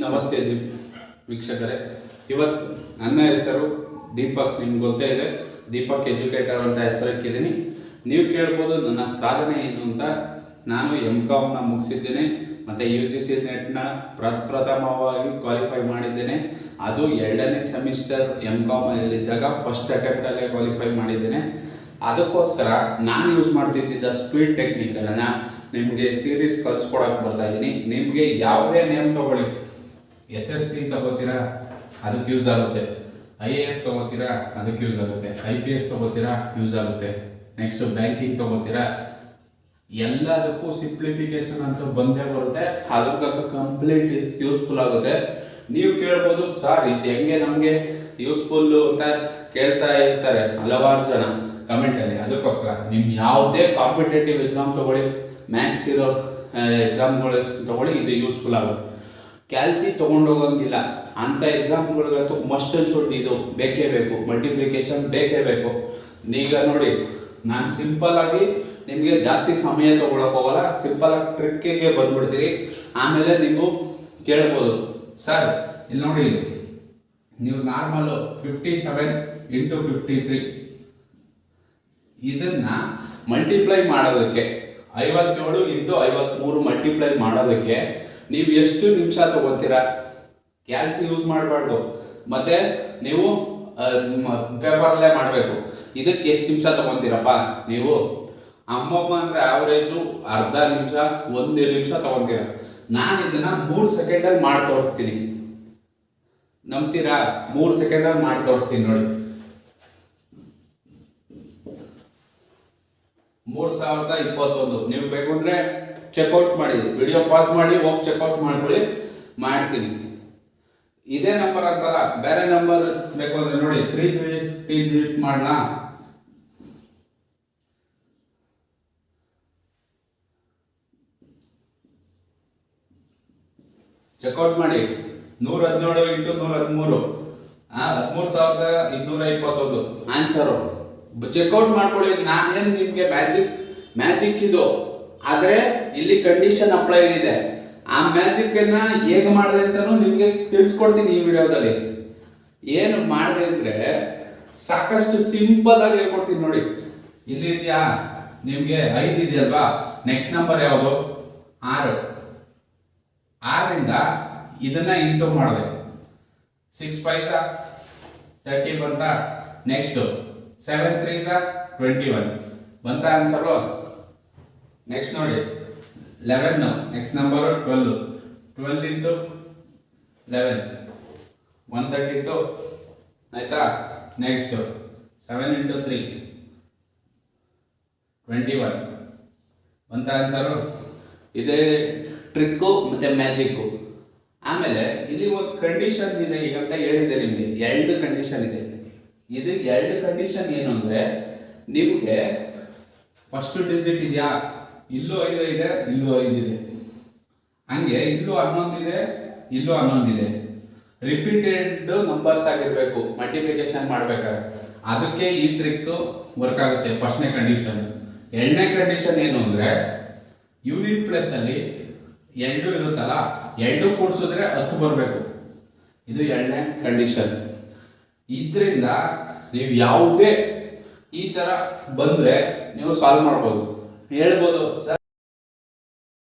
ನಮಸ್ತೆ ವೀಕ್ಷಕರೇ, ಇವತ್ತು ನನ್ನ ಹೆಸರು ದೀಪಕ್. ನಿಮ್ಗೆ ಗೊತ್ತೇ ಇದೆ, ದೀಪಕ್ ಎಜುಕೇಟರ್ ಅಂತ ಹೆಸರಿಕ್ಕಿದ್ದೀನಿ. ನೀವು ಕೇಳ್ಬೋದು ನನ್ನ ಸಾಧನೆ ಏನು ಅಂತ. ನಾನು MCOMನ ಮುಗಿಸಿದ್ದೇನೆ ಮತ್ತು UGC ನೆಟ್ನ ಪ್ರಥಮವಾಗಿ ಕ್ವಾಲಿಫೈ ಮಾಡಿದ್ದೇನೆ. ಅದು 2ನೇ ಸೆಮಿಸ್ಟರ್ MCOMಲ್ಲಿದ್ದಾಗ ಫಸ್ಟ್ ಅಟೆಂಪ್ಟಲ್ಲೇ ಕ್ವಾಲಿಫೈ ಮಾಡಿದ್ದೇನೆ. ಅದಕ್ಕೋಸ್ಕರ ನಾನು ಯೂಸ್ ಮಾಡ್ತಿದ್ದ ಸ್ಪೀಡ್ ಟೆಕ್ನಿಕನ್ನು ನಿಮಗೆ ಸೀರೀಸ್ ಕಲಿಸ್ಕೊಡಕ್ಕೆ ಬರ್ತಾ ಇದ್ದೀನಿ. ನಿಮಗೆ ಯಾವುದೇ ನೇಮ್ ತೊಗೊಳ್ಳಿ, SST ತಗೋತೀರಾ ಅದಕ್ಕೆ ಯೂಸ್ ಆಗುತ್ತೆ, IAS ತಗೋತೀರಾ ಅದಕ್ಕೆ ಯೂಸ್ ಆಗುತ್ತೆ, IPS ತಗೋತೀರಾ ಯೂಸ್ ಆಗುತ್ತೆ, ನೆಕ್ಸ್ಟ್ ಬ್ಯಾಂಕಿಂಗ್ ತಗೋತೀರಾ, ಎಲ್ಲದಕ್ಕೂ ಸಿಂಪ್ಲಿಫಿಕೇಶನ್ ಅಂತ ಬಂದೇ ಬರುತ್ತೆ. ಅದಕ್ಕಂತೂ ಕಂಪ್ಲೀಟ್ ಯೂಸ್ಫುಲ್ ಆಗುತ್ತೆ. ನೀವು ಕೇಳ್ಬೋದು, ಸರ್ ಇದು ಹೆಂಗೆ ನಮಗೆ ಯೂಸ್ಫುಲ್ಲು ಅಂತ ಕೇಳ್ತಾ ಇರ್ತಾರೆ ಹಲವಾರು ಜನ ಕಮೆಂಟಲ್ಲಿ. ಅದಕ್ಕೋಸ್ಕರ ನಿಮ್ಮ ಯಾವುದೇ ಕಾಂಪಿಟೇಟಿವ್ ಎಕ್ಸಾಮ್ ತೊಗೊಳ್ಳಿ, ಮ್ಯಾಥ್ಸ್ ಇರೋ ಎಕ್ಸಾಮ್ಗಳು ತೊಗೊಳ್ಳಿ, ಇದು ಯೂಸ್ಫುಲ್ ಆಗುತ್ತೆ. ಕ್ಯಾಲ್ಸಿ ತೊಗೊಂಡೋಗಂಗಿಲ್ಲ ಅಂಥ ಎಕ್ಸಾಮ್ಗಳಿಗಂತೂ ಮಸ್ಟ್ ಅಂಡ್ ಶುಡ್ ಇದು ಬೇಕೇ ಬೇಕು. ಮಲ್ಟಿಪ್ಲಿಕೇಶನ್ ಬೇಕೇ ಬೇಕು. ಈಗ ನೋಡಿ, ನಾನು ಸಿಂಪಲ್ಲಾಗಿ ನಿಮಗೆ ಜಾಸ್ತಿ ಸಮಯ ತೊಗೊಳಕ್ಕೆ ಹೋಗಲ್ಲ, ಸಿಂಪಲ್ಲಾಗಿ ಟ್ರಿಕ್ಕಿಗೆ ಬಂದ್ಬಿಡ್ತೀರಿ. ಆಮೇಲೆ ನೀವು ಕೇಳ್ಬೋದು, ಸರ್ ಇಲ್ಲಿ ನೋಡಿ, ನೀವು ನಾರ್ಮಲು 57 × 53 ಇದನ್ನು ಮಲ್ಟಿಪ್ಲೈ ಮಾಡೋದಕ್ಕೆ 57 × 53 ಮಲ್ಟಿಪ್ಲೈ ಮಾಡೋದಕ್ಕೆ ನೀವು ಎಷ್ಟು ನಿಮಿಷ ತಗೊತೀರಾ? ಕ್ಯಾಲ್ಸಿ ಯೂಸ್ ಮಾಡಬಾರ್ದು, ಮತ್ತು ನೀವು ಪೇಪರಲ್ಲೇ ಮಾಡಬೇಕು. ಇದಕ್ಕೆ ಎಷ್ಟು ನಿಮಿಷ ತಗೊತೀರಪ್ಪ ನೀವು? ಅಮ್ಮಮ್ಮ ಅಂದರೆ ಆವ್ರೇಜು ಅರ್ಧ ನಿಮಿಷ 1 ನಿಮಿಷ ತಗೊತೀರ. ನಾನು ಇದನ್ನು 3 ಸೆಕೆಂಡಲ್ಲಿ ಮಾಡಿ ತೋರಿಸ್ತೀನಿ. ನಂಬ್ತೀರಾ? 3 ಸೆಕೆಂಡಲ್ಲಿ ಮಾಡಿ ತೋರಿಸ್ತೀನಿ ನೋಡಿ. 3021. ನೀವು ಬೇಕು ಅಂದರೆ ಚೆಕ್ಔಟ್ ಮಾಡಿ, ವಿಡಿಯೋ ಪಾಸ್ ಮಾಡಿ ಹೋಗಿ ಚೆಕ್ಔಟ್ ಮಾಡ್ಕೊಳ್ಳಿ, ಮಾಡ್ತೀನಿ. ಇದೇ ನಂಬರ್ ಅಂತಲ್ಲ, ಬೇರೆ ನಂಬರ್ ಬೇಕು ಅಂದರೆ ನೋಡಿ, 3 digit ಮಾಡಲಾ? ಚೆಕ್ಔಟ್ ಮಾಡಿ. 117 × 113 13,221 ಆನ್ಸರು. ಚೆಕ್ಔಟ್ ಮಾಡ್ಕೊಳ್ಳಿ. ನಾನೇನು ನಿಮಗೆ ಮ್ಯಾಜಿಕ್ ಇದು, ಆದರೆ ಇಲ್ಲಿ ಕಂಡೀಷನ್ ಅಪ್ಲೈ ಇದೆ. ಆ ಮ್ಯಾಜಿಕ್ಕನ್ನು ಹೇಗೆ ಮಾಡಿದೆ ಅಂತಲೂ ನಿಮಗೆ ತಿಳಿಸ್ಕೊಡ್ತೀನಿ ಈ ವಿಡಿಯೋದಲ್ಲಿ. ಏನು ಮಾಡಿದೆ ಅಂದರೆ ಸಾಕಷ್ಟು ಸಿಂಪಲ್ಲಾಗಿ ಹೇಳ್ಕೊಡ್ತೀನಿ ನೋಡಿ. ಇಲ್ಲಿದೆಯಾ ನಿಮಗೆ 5 ಇದೆಯಲ್ವಾ? ನೆಕ್ಸ್ಟ್ ನಂಬರ್ ಯಾವುದು? 6. 6ರಿಂದ ಇದನ್ನು ಇಂಟು ಮಾಡಿದೆ, 6 5 30 ಬಂತ. ನೆಕ್ಸ್ಟ್ 7 3 21 ಬಂತ ಆನ್ಸರು. ನೆಕ್ಸ್ಟ್ ನೋಡಿ 11, ನೆಕ್ಸ್ಟ್ ನಂಬರು 12. 12 × 11 132 ಆಯ್ತಾ? ನೆಕ್ಸ್ಟ್ 7 × 3 21 ಬಂತ ಆನ್ಸರು. ಇದೇ ಟ್ರಿಕ್ಕು ಮತ್ತು ಮ್ಯಾಜಿಕ್ಕು. ಆಮೇಲೆ ಇಲ್ಲಿ ಒಂದು ಕಂಡೀಷನ್ ಇದೆ ಈಗಂತ ಹೇಳಿದೆ ನಿಮಗೆ. 2 ಕಂಡೀಷನ್ ಇದೆ. ಇದು 2 ಕಂಡೀಷನ್ ಏನು ಅಂದರೆ, ನಿಮಗೆ ಫಸ್ಟ್ ಡಿಜಿಟ್ ಇದೆಯಾ, ಇಲ್ಲೂ 5 ಇದೆ, ಇಲ್ಲೂ 5 ಇದೆ, ಹಂಗೆ ಇಲ್ಲೂ 11 ಇದೆ, ಇಲ್ಲೂ 11 ಇದೆ. ರಿಪೀಟೆಡ್ ನಂಬರ್ಸ್ ಆಗಿರಬೇಕು ಮಲ್ಟಿಪ್ಲಿಕೇಶನ್ ಮಾಡ್ಬೇಕಾದ್ರೆ. ಅದಕ್ಕೆ ಈ ಟ್ರಿಕ್ ವರ್ಕ್ ಆಗುತ್ತೆ. ಫಸ್ಟ್ನೇ ಕಂಡೀಷನ್. 2ನೇ ಕಂಡೀಷನ್ ಏನು ಅಂದರೆ, ಯೂನಿಟ್ ಪ್ಲೇಸಲ್ಲಿ 2 ಇರುತ್ತಲ್ಲ, 2 ಕೂಡಿಸಿದ್ರೆ 10 ಬರಬೇಕು. ಇದು 2ನೇ ಕಂಡೀಷನ್. ಇದರಿಂದ ನೀವು ಯಾವುದೇ ಈ ಥರ ಬಂದರೆ ನೀವು ಸಾಲ್ವ್ ಮಾಡ್ಬೋದು. ಹೇಳ್ಬೋದು, ಸರ್